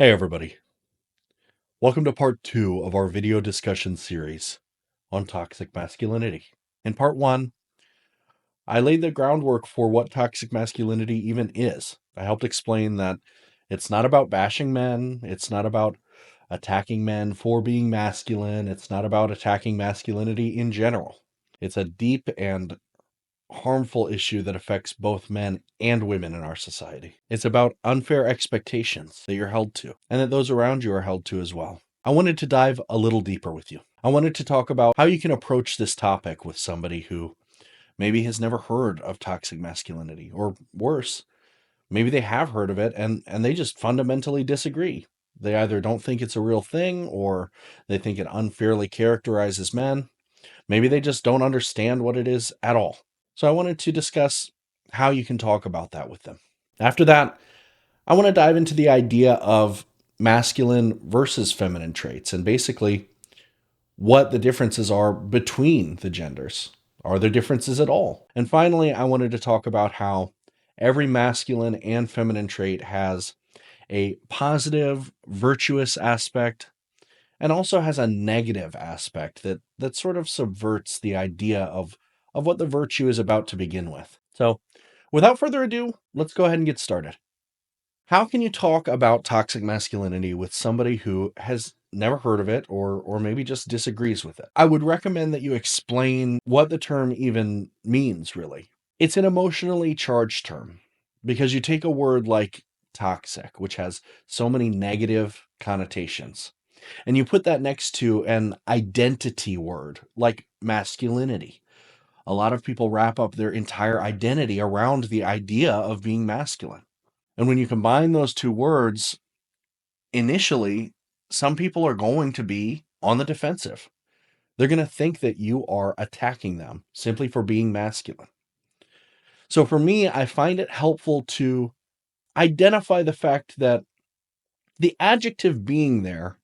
Hey everybody, welcome to part 2 of our video discussion series on toxic masculinity. In part 1, I laid the groundwork for what toxic masculinity even is. I helped explain that it's not about bashing men, it's not about attacking men for being masculine, it's not about attacking masculinity in general. It's a deep and harmful issue that affects both men and women in our society. It's about unfair expectations that you're held to, and that those around you are held to as well. I wanted to dive a little deeper with you. I wanted to talk about how you can approach this topic with somebody who maybe has never heard of toxic masculinity, or worse, maybe they have heard of it and they just fundamentally disagree. They either don't think it's a real thing or they think it unfairly characterizes men. Maybe they just don't understand what it is at all. So I wanted to discuss how you can talk about that with them. After that, I want to dive into the idea of masculine versus feminine traits and basically what the differences are between the genders. Are there differences at all? And finally, I wanted to talk about how every masculine and feminine trait has a positive, virtuous aspect and also has a negative aspect that sort of subverts the idea of what the virtue is about to begin with. So, without further ado, let's go ahead and get started. How can you talk about toxic masculinity with somebody who has never heard of it or maybe just disagrees with it? I would recommend that you explain what the term even means, really. It's an emotionally charged term because you take a word like toxic, which has so many negative connotations, and you put that next to an identity word like masculinity. A lot of people wrap up their entire identity around the idea of being masculine. And when you combine those two words, initially, some people are going to be on the defensive. They're going to think that you are attacking them simply for being masculine. So for me, I find it helpful to identify the fact that the adjective being there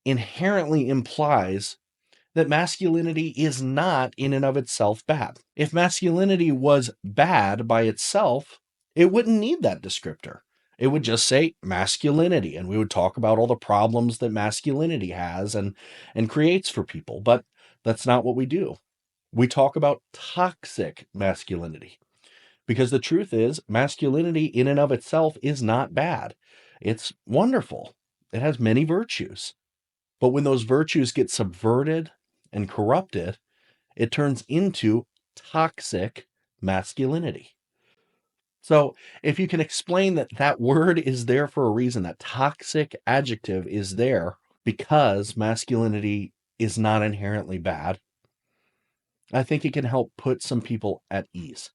inherently implies that masculinity is not in and of itself bad. If masculinity was bad by itself, it wouldn't need that descriptor. It would just say masculinity, and we would talk about all the problems that masculinity has and creates for people. But that's not what we do. We talk about toxic masculinity because the truth is, masculinity in and of itself is not bad. It's wonderful. It has many virtues. But when those virtues get subverted and corrupted, it turns into toxic masculinity. So if you can explain that that word is there for a reason, that toxic adjective is there because masculinity is not inherently bad, I think it can help put some people at ease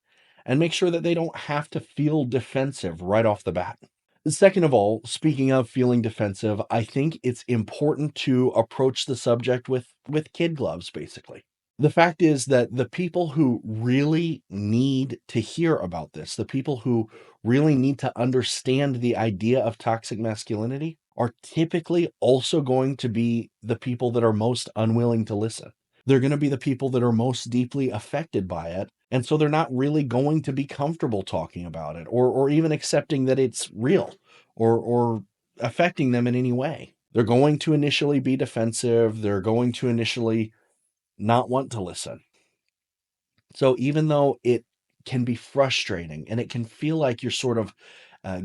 and make sure that they don't have to feel defensive right off the bat. Second of all, speaking of feeling defensive, I think it's important to approach the subject with kid gloves, basically. The fact is that the people who really need to hear about this, the people who really need to understand the idea of toxic masculinity, are typically also going to be the people that are most unwilling to listen. They're going to be the people that are most deeply affected by it. And so they're not really going to be comfortable talking about it or even accepting that it's real or affecting them in any way. They're going to initially be defensive. They're going to initially not want to listen. So even though it can be frustrating and it can feel like you're sort of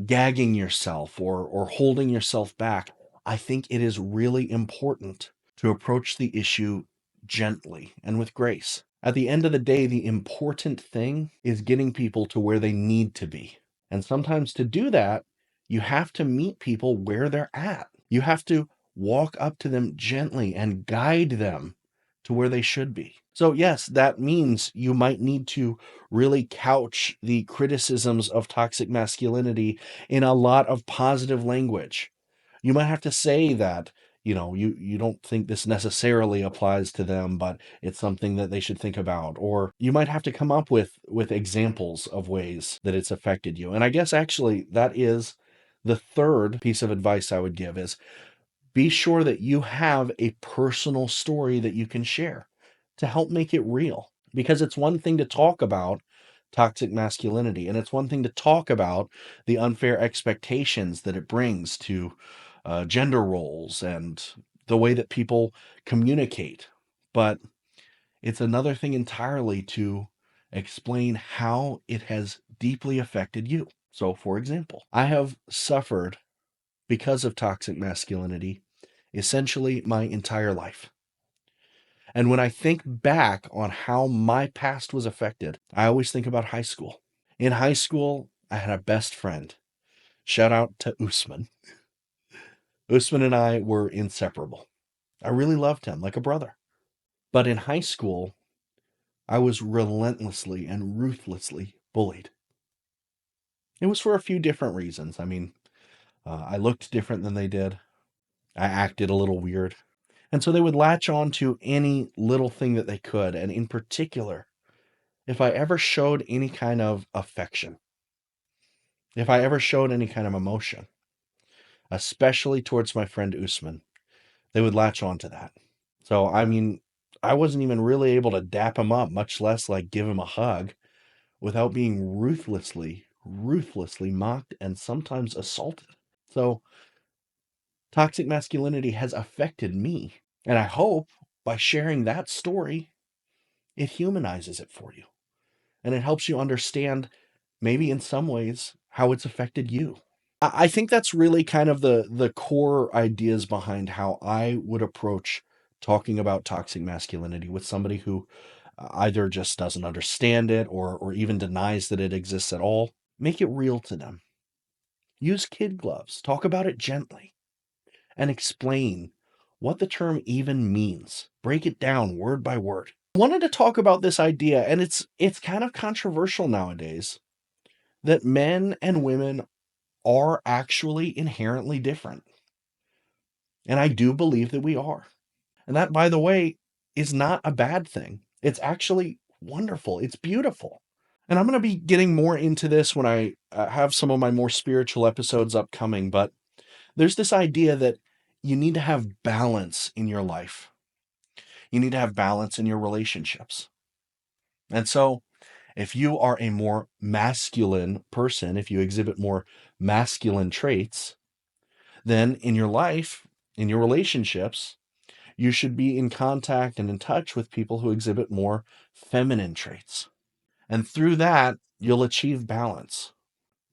gagging yourself or holding yourself back, I think it is really important to approach the issue gently and with grace. At the end of the day, the important thing is getting people to where they need to be. And sometimes to do that, you have to meet people where they're at. You have to walk up to them gently and guide them to where they should be. So, yes, that means you might need to really couch the criticisms of toxic masculinity in a lot of positive language. You might have to say that, you don't think this necessarily applies to them, but it's something that they should think about. Or you might have to come up with examples of ways that it's affected you. And I guess actually that is the third piece of advice I would give is be sure that you have a personal story that you can share to help make it real. Because it's one thing to talk about toxic masculinity, and it's one thing to talk about the unfair expectations that it brings to gender roles and the way that people communicate. But it's another thing entirely to explain how it has deeply affected you. So, for example, I have suffered because of toxic masculinity essentially my entire life. And when I think back on how my past was affected, I always think about high school. In high school, I had a best friend. Shout out to Usman. Usman and I were inseparable. I really loved him like a brother. But in high school, I was relentlessly and ruthlessly bullied. It was for a few different reasons. I mean, I looked different than they did. I acted a little weird. And so they would latch on to any little thing that they could. And in particular, if I ever showed any kind of affection, if I ever showed any kind of emotion, especially towards my friend Usman, they would latch on to that. So, I mean, I wasn't even really able to dap him up, much less like give him a hug, without being ruthlessly mocked and sometimes assaulted. So, toxic masculinity has affected me. And I hope by sharing that story, it humanizes it for you. And it helps you understand, maybe in some ways, how it's affected you. I think that's really kind of the core ideas behind how I would approach talking about toxic masculinity with somebody who either just doesn't understand it or even denies that it exists at all. Make it real to them. Use kid gloves. Talk about it gently and explain what the term even means. Break it down word by word. I wanted to talk about this idea, and it's kind of controversial nowadays, that men and women are actually inherently different. And I do believe that we are. And that, by the way, is not a bad thing. It's actually wonderful. It's beautiful. And I'm going to be getting more into this when I have some of my more spiritual episodes upcoming. But there's this idea that you need to have balance in your life. You need to have balance in your relationships. And so, if you are a more masculine person, if you exhibit more masculine traits, then in your life, in your relationships, you should be in contact and in touch with people who exhibit more feminine traits. And through that, you'll achieve balance.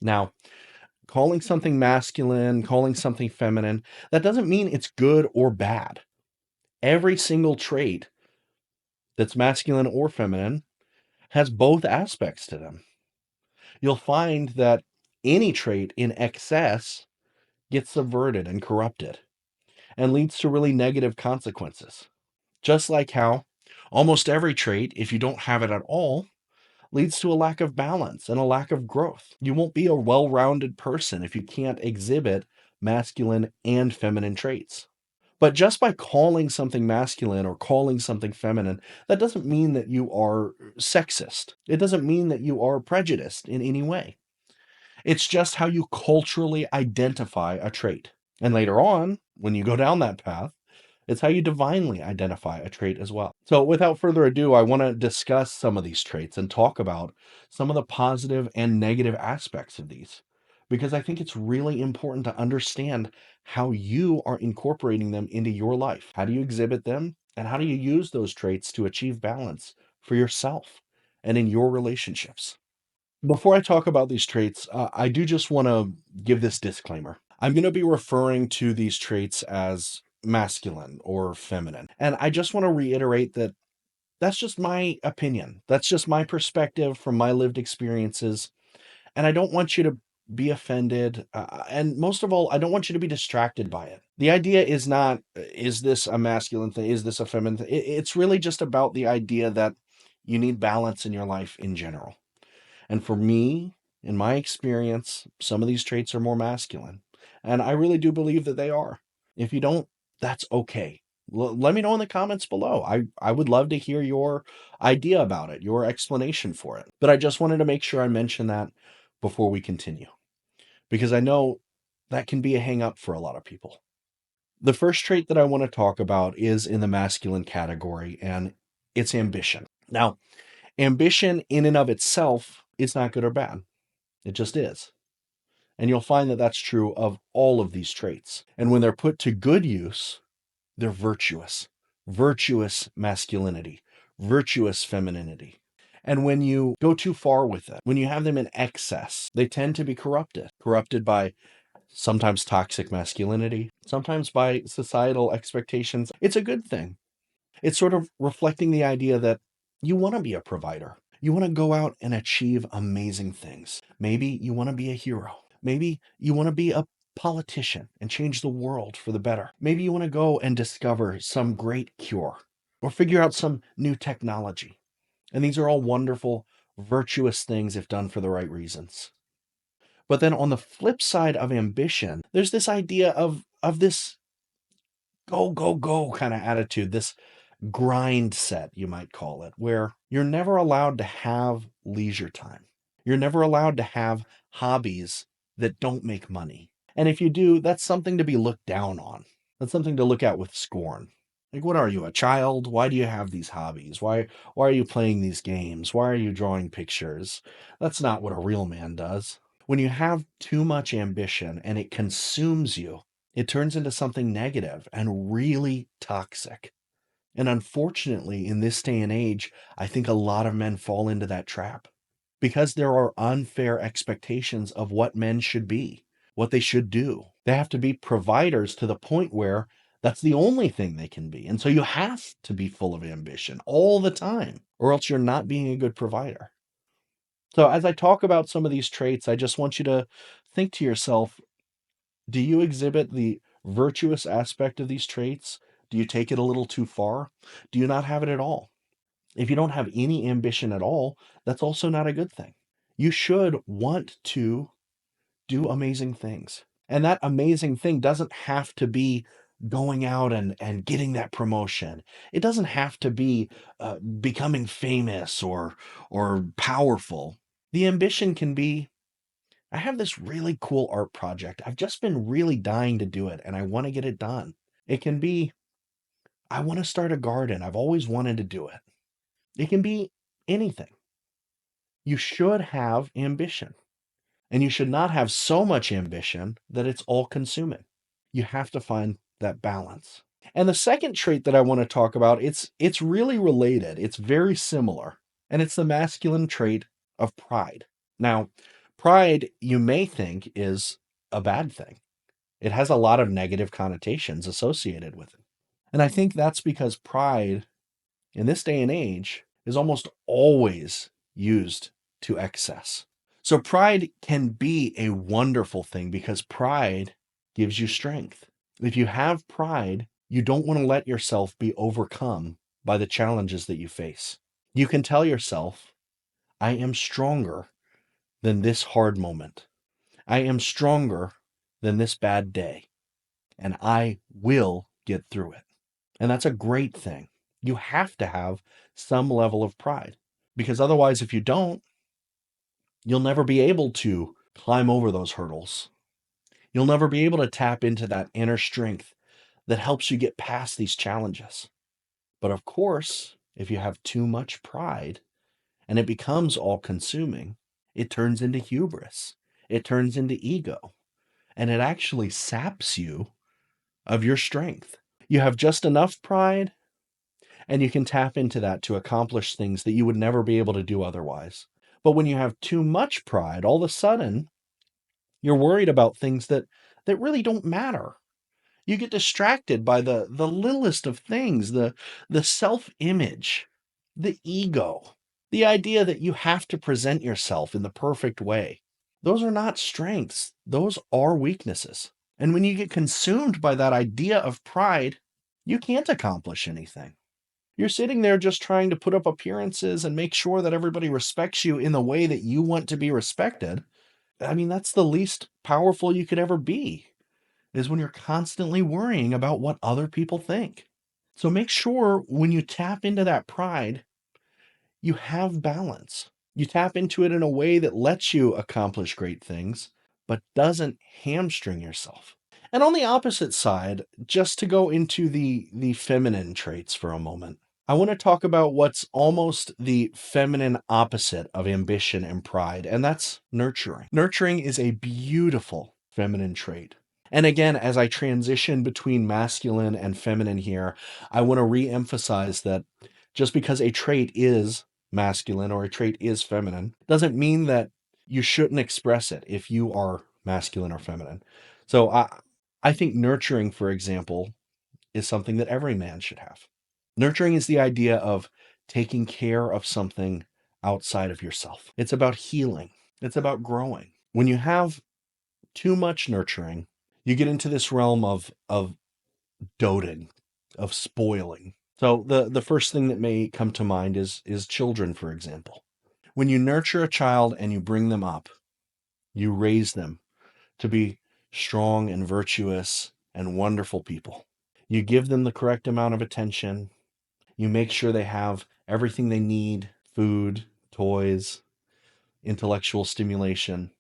Now, calling something masculine, calling something feminine, that doesn't mean it's good or bad. Every single trait that's masculine or feminine has both aspects to them. You'll find that any trait in excess gets subverted and corrupted and leads to really negative consequences. Just like how almost every trait, if you don't have it at all, leads to a lack of balance and a lack of growth. You won't be a well-rounded person if you can't exhibit masculine and feminine traits. But just by calling something masculine or calling something feminine, that doesn't mean that you are sexist. It doesn't mean that you are prejudiced in any way. It's just how you culturally identify a trait. And later on, when you go down that path, it's how you divinely identify a trait as well. So without further ado, I want to discuss some of these traits and talk about some of the positive and negative aspects of these, because I think it's really important to understand how you are incorporating them into your life. How do you exhibit them? And how do you use those traits to achieve balance for yourself and in your relationships? Before I talk about these traits, I do just want to give this disclaimer. I'm going to be referring to these traits as masculine or feminine. And I just want to reiterate that that's just my opinion. That's just my perspective from my lived experiences. And I don't want you to be offended. And most of all, I don't want you to be distracted by it. The idea is not, is this a masculine thing? Is this a feminine thing? It's really just about the idea that you need balance in your life in general. And for me, in my experience, some of these traits are more masculine. And I really do believe that they are. If you don't, that's okay. Let me know in the comments below. I would love to hear your idea about it, your explanation for it. But I just wanted to make sure I mention that before we continue, because I know that can be a hang up for a lot of people. The first trait that I want to talk about is in the masculine category, and it's ambition. Now, ambition in and of itself is not good or bad. It just is. And you'll find that that's true of all of these traits. And when they're put to good use, they're virtuous. Virtuous masculinity, virtuous femininity. And when you go too far with it, when you have them in excess, they tend to be corrupted by sometimes toxic masculinity, sometimes by societal expectations. It's a good thing. It's sort of reflecting the idea that you want to be a provider. You want to go out and achieve amazing things. Maybe you want to be a hero. Maybe you want to be a politician and change the world for the better. Maybe you want to go and discover some great cure or figure out some new technology. And these are all wonderful, virtuous things if done for the right reasons. But then on the flip side of ambition, there's this idea of this go, go, go kind of attitude, this grind set, you might call it, where you're never allowed to have leisure time. You're never allowed to have hobbies that don't make money. And if you do, that's something to be looked down on. That's something to look at with scorn. Like, what are you, a child? Why do you have these hobbies? Why are you playing these games? Why are you drawing pictures? That's not what a real man does. When you have too much ambition and it consumes you, it turns into something negative and really toxic. And unfortunately, in this day and age, I think a lot of men fall into that trap because there are unfair expectations of what men should be, what they should do. They have to be providers to the point where that's the only thing they can be. And so you have to be full of ambition all the time, or else you're not being a good provider. So as I talk about some of these traits, I just want you to think to yourself, do you exhibit the virtuous aspect of these traits? Do you take it a little too far? Do you not have it at all? If you don't have any ambition at all, that's also not a good thing. You should want to do amazing things. And that amazing thing doesn't have to be going out and getting that promotion. It doesn't have to be becoming famous or powerful. The ambition can be, I have this really cool art project. I've just been really dying to do it and I want to get it done. It can be, I want to start a garden. I've always wanted to do it. It can be anything. You should have ambition, and you should not have so much ambition that it's all consuming. You have to find that balance. And the second trait that I want to talk about, it's really related. It's very similar, and it's the masculine trait of pride. Now, pride, you may think, is a bad thing. It has a lot of negative connotations associated with it. And I think that's because pride in this day and age is almost always used to excess. So pride can be a wonderful thing because pride gives you strength. If you have pride, you don't want to let yourself be overcome by the challenges that you face. You can tell yourself, I am stronger than this hard moment. I am stronger than this bad day, and I will get through it. And that's a great thing. You have to have some level of pride because otherwise, if you don't, you'll never be able to climb over those hurdles. You'll never be able to tap into that inner strength that helps you get past these challenges. But of course, if you have too much pride and it becomes all consuming, it turns into hubris. It turns into ego, and it actually saps you of your strength. You have just enough pride, and you can tap into that to accomplish things that you would never be able to do otherwise. But when you have too much pride, all of a sudden, you're worried about things that really don't matter. You get distracted by the littlest of things, the self-image, the ego, the idea that you have to present yourself in the perfect way. Those are not strengths. Those are weaknesses. And when you get consumed by that idea of pride, you can't accomplish anything. You're sitting there just trying to put up appearances and make sure that everybody respects you in the way that you want to be respected. I mean, that's the least powerful you could ever be, is when you're constantly worrying about what other people think. So make sure when you tap into that pride, you have balance. You tap into it in a way that lets you accomplish great things, but doesn't hamstring yourself. And on the opposite side, just to go into the feminine traits for a moment, I want to talk about what's almost the feminine opposite of ambition and pride, and that's nurturing. Nurturing is a beautiful feminine trait. And again, as I transition between masculine and feminine here, I want to re-emphasize that just because a trait is masculine or a trait is feminine doesn't mean that you shouldn't express it if you are masculine or feminine. So I think nurturing, for example, is something that every man should have. Nurturing is the idea of taking care of something outside of yourself. It's about healing. It's about growing. When you have too much nurturing, you get into this realm of doting, of spoiling. So the first thing that may come to mind is children, for example. When you nurture a child and you bring them up, you raise them to be strong and virtuous and wonderful people. You give them the correct amount of attention. You make sure they have everything they need, food, toys, intellectual stimulation.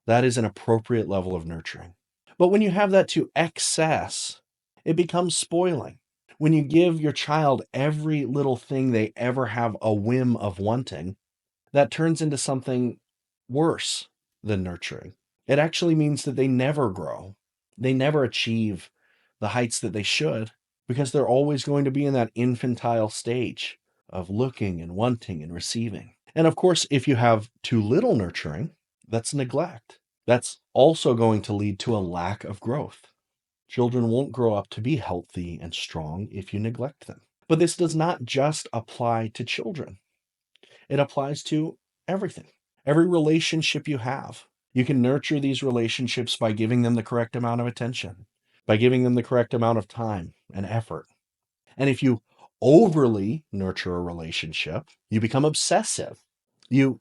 That is an appropriate level of nurturing. But when you have that to excess, it becomes spoiling. When you give your child every little thing they ever have a whim of wanting, that turns into something worse than nurturing. It actually means that they never grow. They never achieve the heights that they should because they're always going to be in that infantile stage of looking and wanting and receiving. And of course, if you have too little nurturing, that's neglect. That's also going to lead to a lack of growth. Children won't grow up to be healthy and strong if you neglect them. But this does not just apply to children. It applies to everything, every relationship you have. You can nurture these relationships by giving them the correct amount of attention, by giving them the correct amount of time and effort. And if you overly nurture a relationship, you become obsessive. You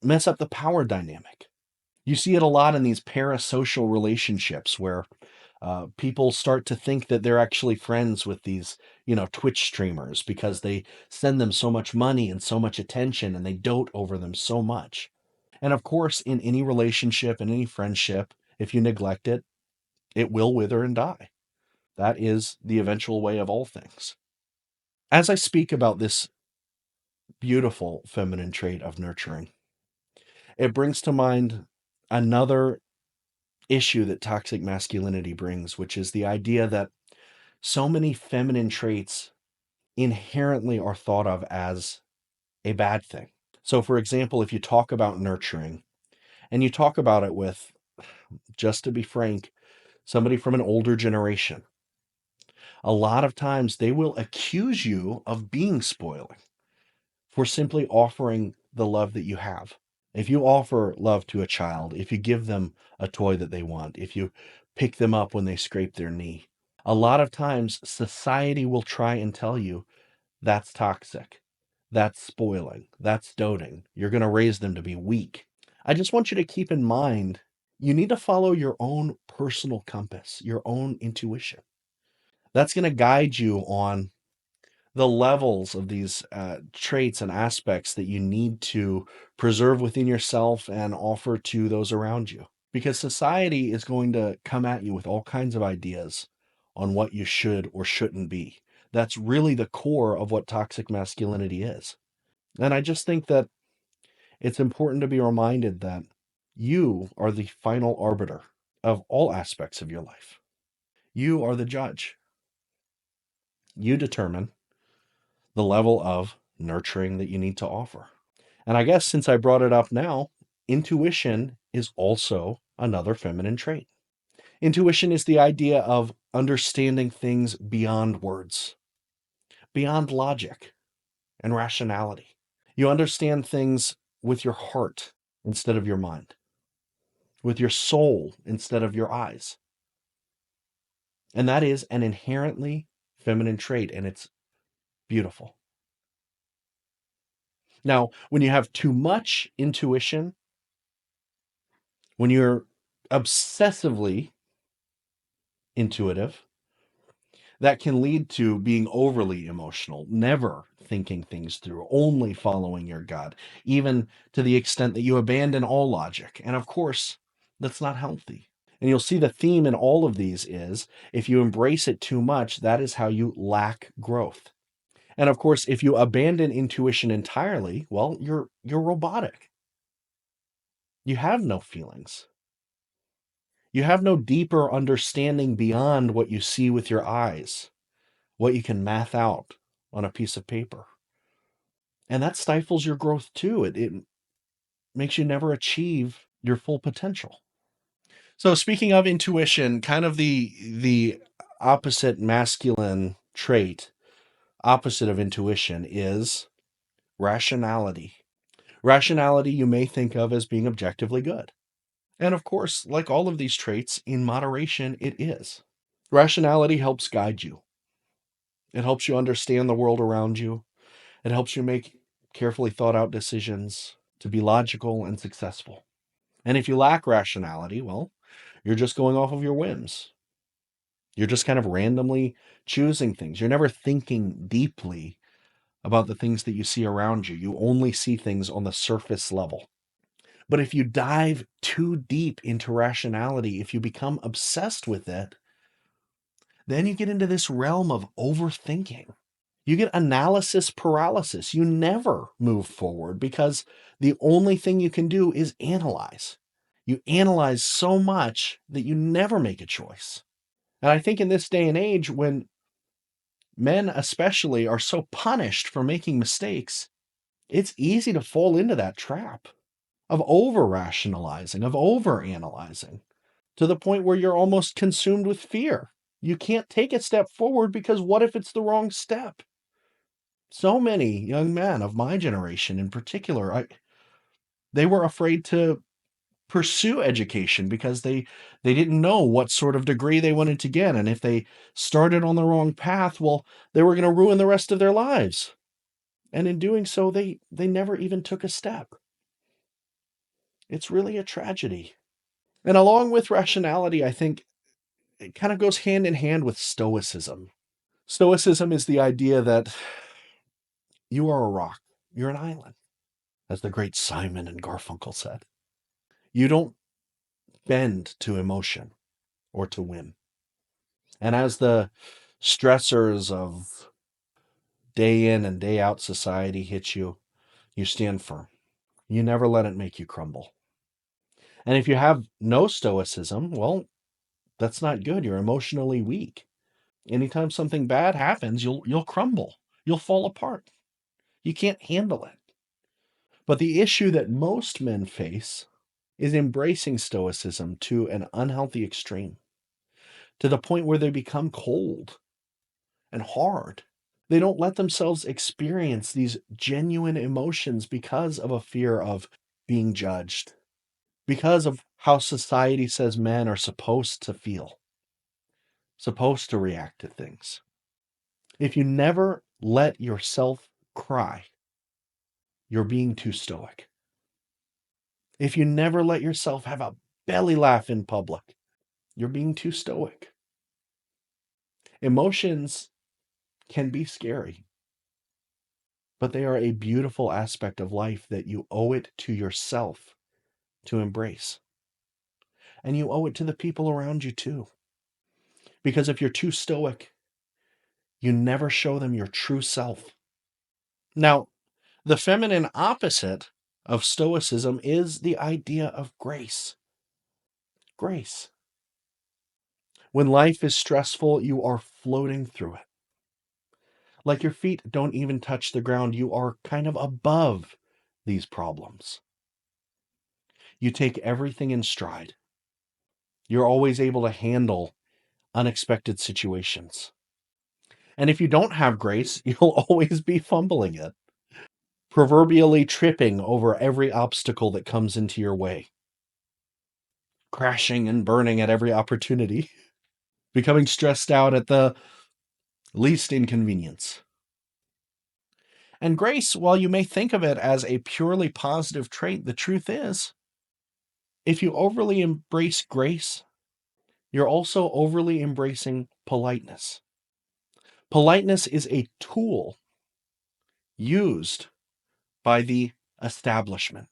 mess up the power dynamic. You see it a lot in these parasocial relationships where people start to think that they're actually friends with these, Twitch streamers because they send them so much money and so much attention and they dote over them so much. And of course, in any relationship and any friendship, if you neglect it, it will wither and die. That is the eventual way of all things. As I speak about this beautiful feminine trait of nurturing, it brings to mind another issue that toxic masculinity brings, which is the idea that so many feminine traits inherently are thought of as a bad thing. So, for example, if you talk about nurturing and you talk about it with, just to be frank, somebody from an older generation, a lot of times they will accuse you of being spoiling for simply offering the love that you have. If you offer love to a child, if you give them a toy that they want, if you pick them up when they scrape their knee, a lot of times society will try and tell you that's toxic, that's spoiling, that's doting. You're going to raise them to be weak. I just want you to keep in mind you need to follow your own personal compass, your own intuition. That's going to guide you on the levels of these traits and aspects that you need to preserve within yourself and offer to those around you. Because society is going to come at you with all kinds of ideas on what you should or shouldn't be. That's really the core of what toxic masculinity is. And I just think that it's important to be reminded that you are the final arbiter of all aspects of your life. You are the judge. You determine the level of nurturing that you need to offer. And I guess since I brought it up now, intuition is also another feminine trait. Intuition is the idea of understanding things beyond words, beyond logic and rationality. You understand things with your heart instead of your mind, with your soul instead of your eyes. And that is an inherently feminine trait, and it's beautiful. Now, when you have too much intuition, when you're obsessively intuitive, that can lead to being overly emotional, never thinking things through, only following your gut, even to the extent that you abandon all logic. And of course, that's not healthy. And you'll see the theme in all of these is if you embrace it too much, that is how you lack growth. And of course, if you abandon intuition entirely, well, you're robotic. You have no feelings. You have no deeper understanding beyond what you see with your eyes, what you can math out on a piece of paper. And that stifles your growth too. It makes you never achieve your full potential. So speaking of intuition, kind of the opposite masculine trait, opposite of intuition is rationality. Rationality you may think of as being objectively good. And of course, like all of these traits, in moderation, it is. Rationality helps guide you. It helps you understand the world around you. It helps you make carefully thought out decisions to be logical and successful. And if you lack rationality, well, you're just going off of your whims. You're just kind of randomly choosing things. You're never thinking deeply about the things that you see around you. You only see things on the surface level. But if you dive too deep into rationality, if you become obsessed with it, then you get into this realm of overthinking. You get analysis paralysis. You never move forward because the only thing you can do is analyze. You analyze so much that you never make a choice. And I think in this day and age, when men especially are so punished for making mistakes, it's easy to fall into that trap of over rationalizing, of over analyzing, to the point where you're almost consumed with fear. You can't take a step forward because what if it's the wrong step? So many young men of my generation in particular, they were afraid to pursue education because they didn't know what sort of degree they wanted to get, and if they started on the wrong path, well, they were going to ruin the rest of their lives. And in doing so, they never even took a step. It's really a tragedy. And along with rationality, I think it kind of goes hand in hand with Stoicism. Stoicism is the idea that you are a rock, you're an island, as the great Simon and Garfunkel said. You don't bend to emotion or to whim. And as the stressors of day in and day out society hit you, you stand firm. You never let it make you crumble. And if you have no stoicism, well, that's not good. You're emotionally weak. Anytime something bad happens, you'll crumble. You'll fall apart. You can't handle it. But the issue that most men face is embracing stoicism to an unhealthy extreme, to the point where they become cold and hard. They don't let themselves experience these genuine emotions because of a fear of being judged, because of how society says men are supposed to feel, supposed to react to things. If you never let yourself cry, you're being too stoic. If you never let yourself have a belly laugh in public, you're being too stoic. Emotions can be scary, but they are a beautiful aspect of life that you owe it to yourself to embrace. And you owe it to the people around you too. Because if you're too stoic, you never show them your true self. Now, the feminine opposite of stoicism is the idea of grace. Grace. When life is stressful, you are floating through it. Like your feet don't even touch the ground, you are kind of above these problems. You take everything in stride. You're always able to handle unexpected situations. And if you don't have grace, you'll always be fumbling it, proverbially tripping over every obstacle that comes into your way, crashing and burning at every opportunity, becoming stressed out at the least inconvenience. And grace, while you may think of it as a purely positive trait, the truth is, if you overly embrace grace, you're also overly embracing politeness. Politeness is a tool used by the establishment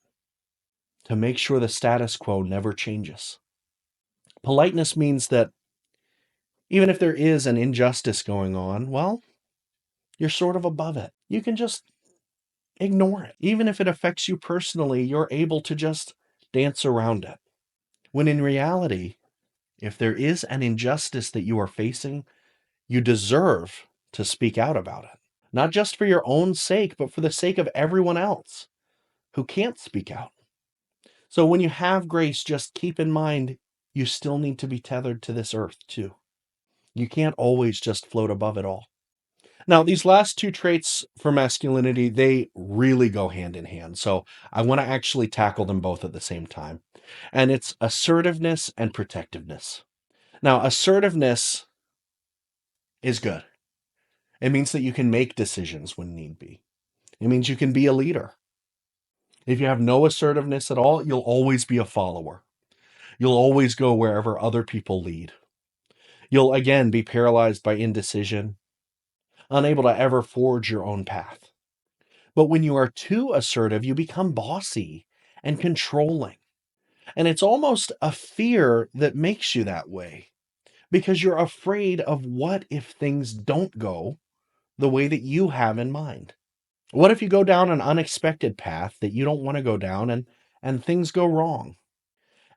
to make sure the status quo never changes. Politeness means that even if there is an injustice going on, well, You're sort of above it. You can just ignore it. Even if it affects you personally, you're able to just dance around it. When in reality, if there is an injustice that you are facing, you deserve to speak out about it. Not just for your own sake, but for the sake of everyone else who can't speak out. So when you have grace, just keep in mind, you still need to be tethered to this earth too. You can't always just float above it all. Now, these last two traits for masculinity, they really go hand in hand. So I want to actually tackle them both at the same time. And it's assertiveness and protectiveness. Now, assertiveness is good. It means that you can make decisions when need be. It means you can be a leader. If you have no assertiveness at all, you'll always be a follower. You'll always go wherever other people lead. You'll again be paralyzed by indecision, unable to ever forge your own path. But when you are too assertive, you become bossy and controlling. And it's almost a fear that makes you that way because you're afraid of what if things don't go the way that you have in mind. What if you go down an unexpected path that you don't want to go down and things go wrong?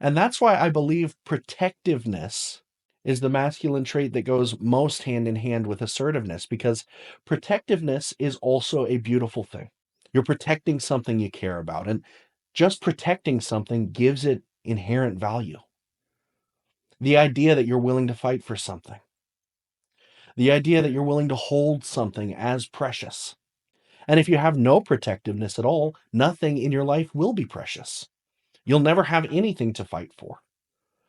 And that's why I believe protectiveness is the masculine trait that goes most hand in hand with assertiveness, because protectiveness is also a beautiful thing. You're protecting something you care about, and just protecting something gives it inherent value. The idea that you're willing to fight for something, the idea that you're willing to hold something as precious. And if you have no protectiveness at all, nothing in your life will be precious. You'll never have anything to fight for.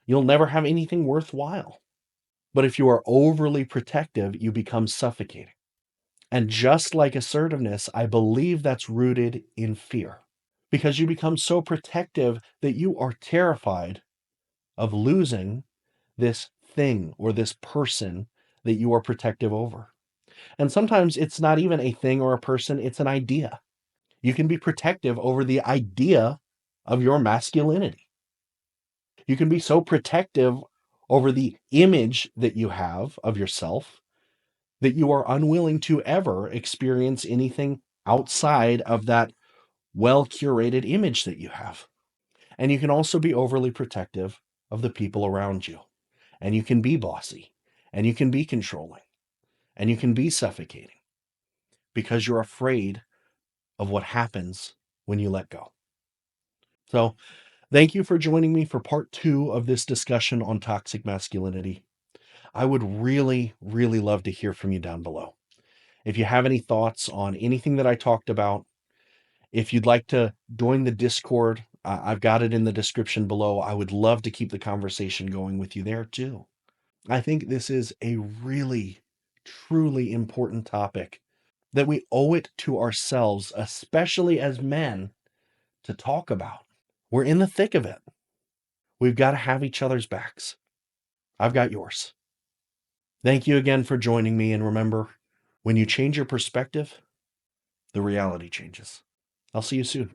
You'll never have anything worthwhile. But if you are overly protective, you become suffocating. And just like assertiveness, I believe that's rooted in fear, because you become so protective that you are terrified of losing this thing or this person that you are protective over. And sometimes it's not even a thing or a person, it's an idea. You can be protective over the idea of your masculinity. You can be so protective over the image that you have of yourself that you are unwilling to ever experience anything outside of that well curated image that you have. And you can also be overly protective of the people around you. And you can be bossy, and you can be controlling, and you can be suffocating because you're afraid of what happens when you let go. So, thank you for joining me for part 2 of this discussion on toxic masculinity. I would really, really love to hear from you down below. If you have any thoughts on anything that I talked about, if you'd like to join the Discord, I've got it in the description below. I would love to keep the conversation going with you there too. I think this is a really, truly important topic that we owe it to ourselves, especially as men, to talk about. We're in the thick of it. We've got to have each other's backs. I've got yours. Thank you again for joining me. And remember, when you change your perspective, the reality changes. I'll see you soon.